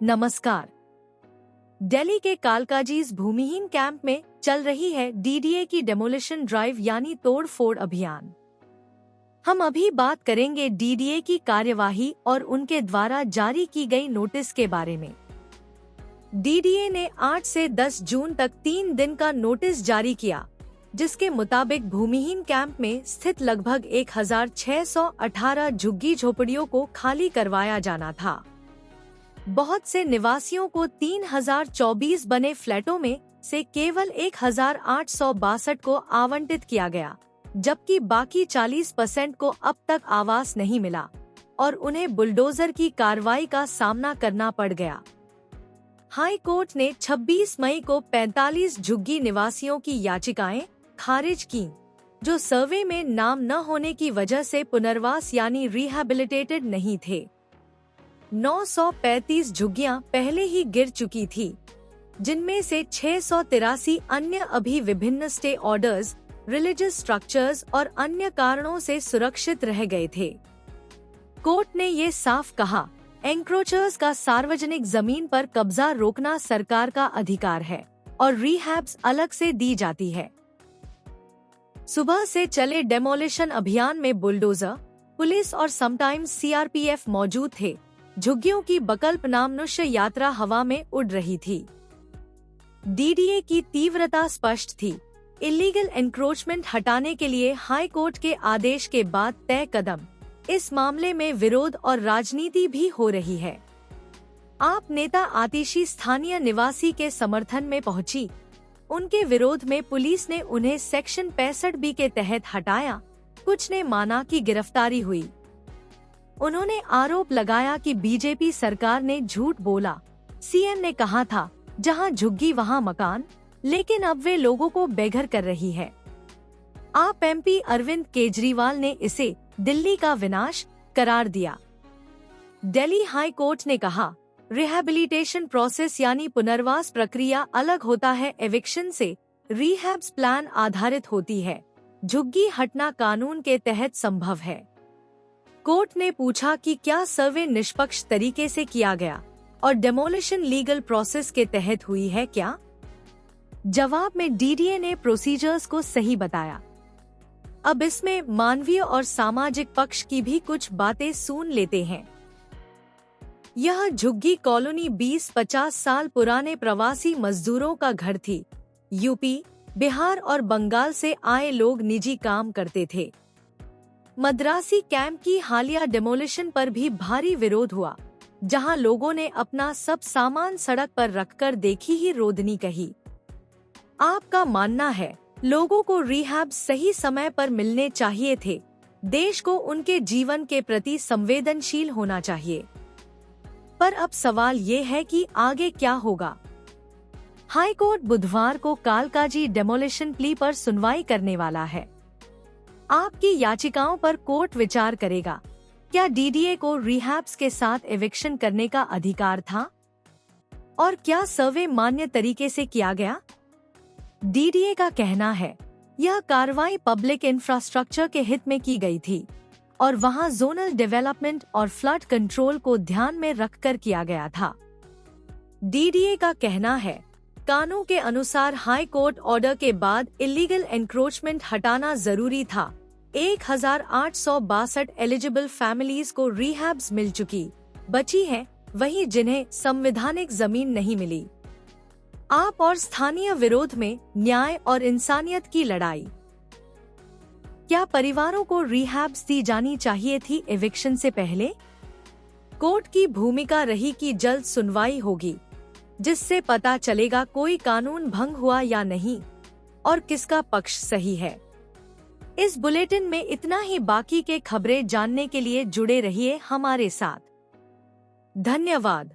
नमस्कार। दिल्ली के कालकाजीज भूमिहीन कैंप में चल रही है डीडीए की डेमोलिशन ड्राइव यानी तोड़ फोड़ अभियान। हम अभी बात करेंगे डीडीए की कार्यवाही और उनके द्वारा जारी की गई नोटिस के बारे में। डीडीए ने 8 से 10 जून तक 3 दिन का नोटिस जारी किया, जिसके मुताबिक भूमिहीन कैंप में स्थित लगभग 1618 झुग्गी झोपड़ियों को खाली करवाया जाना था। बहुत से निवासियों को 3024 बने फ्लैटों में से केवल 1862 को आवंटित किया गया, जबकि बाकी 40% को अब तक आवास नहीं मिला और उन्हें बुलडोजर की कार्रवाई का सामना करना पड़ गया। हाई कोर्ट ने 26 मई को 45 झुग्गी निवासियों की याचिकाएं खारिज की, जो सर्वे में नाम न होने की वजह से पुनर्वास यानी रिहैबिलिटेटेड नहीं थे। 935 झुग्गियां पहले ही गिर चुकी थी, जिनमें से 683 अन्य अभी विभिन्न स्टे ऑर्डर्स, रिलीजियस स्ट्रक्चर्स और अन्य कारणों से सुरक्षित रह गए थे। कोर्ट ने ये साफ कहा, एंक्रोचर्स का सार्वजनिक जमीन पर कब्जा रोकना सरकार का अधिकार है और रिहैब्स अलग से दी जाती है। सुबह से चले डेमोलिशन अभियान में बुलडोजर, पुलिस और समटाइम्स सीआरपीएफ मौजूद थे। झुग्गियों की बकल्पनामनुष्य यात्रा हवा में उड़ रही थी। डीडीए की तीव्रता स्पष्ट थी। इलीगल एनक्रोचमेंट हटाने के लिए हाई कोर्ट के आदेश के बाद तय कदम। इस मामले में विरोध और राजनीति भी हो रही है। आप नेता आतिशी स्थानीय निवासी के समर्थन में पहुंची। उनके विरोध में पुलिस ने उन्हें सेक्शन 65B के तहत हटाया। कुछ ने माना कि गिरफ्तारी हुई। उन्होंने आरोप लगाया कि बीजेपी सरकार ने झूठ बोला। सीएम ने कहा था, जहां झुग्गी वहां मकान, लेकिन अब वे लोगों को बेघर कर रही है। आप एमपी अरविंद केजरीवाल ने इसे दिल्ली का विनाश करार दिया। दिल्ली हाई कोर्ट ने कहा, रिहैबिलिटेशन प्रोसेस यानी पुनर्वास प्रक्रिया अलग होता है एविक्शन से। रिहैब्स प्लान आधारित होती है। झुग्गी हटना कानून के तहत संभव है। कोर्ट ने पूछा कि क्या सर्वे निष्पक्ष तरीके से किया गया और डेमोलिशन लीगल प्रोसेस के तहत हुई है क्या? जवाब में डीडीए ने प्रोसीजर्स को सही बताया। अब इसमें मानवीय और सामाजिक पक्ष की भी कुछ बातें सुन लेते हैं। यह झुग्गी कॉलोनी 20-50 साल पुराने प्रवासी मजदूरों का घर थी। यूपी, बिहार और बंगाल से आए लोग निजी काम करते थे। मद्रासी कैंप की हालिया डेमोलिशन पर भी भारी विरोध हुआ, जहां लोगों ने अपना सब सामान सड़क पर रखकर देखी ही रोदनी कही। आपका मानना है, लोगों को रिहैब सही समय पर मिलने चाहिए थे। देश को उनके जीवन के प्रति संवेदनशील होना चाहिए। पर अब सवाल ये है कि आगे क्या होगा? हाई कोर्ट बुधवार को कालकाजी डेमोलिशन प्ली पर सुनवाई करने वाला है। आपकी याचिकाओं पर कोर्ट विचार करेगा। क्या डीडीए को रिहैब्स के साथ एविक्शन करने का अधिकार था? और क्या सर्वे मान्य तरीके से किया गया? डीडीए का कहना है, यह कार्रवाई पब्लिक इंफ्रास्ट्रक्चर के हित में की गई थी और वहां जोनल डेवलपमेंट और फ्लड कंट्रोल को ध्यान में रखकर किया गया था। डीडीए का कहना है, कानून के अनुसार हाई कोर्ट ऑर्डर के बाद इलीगल एनक्रोचमेंट हटाना जरूरी था। 1862 एलिजिबल फैमिलीज को रिहैब्स मिल चुकी बची है, वहीं जिन्हें संवैधानिक जमीन नहीं मिली। आप और स्थानीय विरोध में न्याय और इंसानियत की लड़ाई। क्या परिवारों को रिहैब्स दी जानी चाहिए थी एविक्शन से पहले? कोर्ट की भूमिका रही कि जल्द सुनवाई होगी, जिससे पता चलेगा कोई कानून भंग हुआ या नहीं और किसका पक्ष सही है। इस बुलेटिन में इतना ही। बाकी के खबरें जानने के लिए जुड़े रहिए हमारे साथ। धन्यवाद।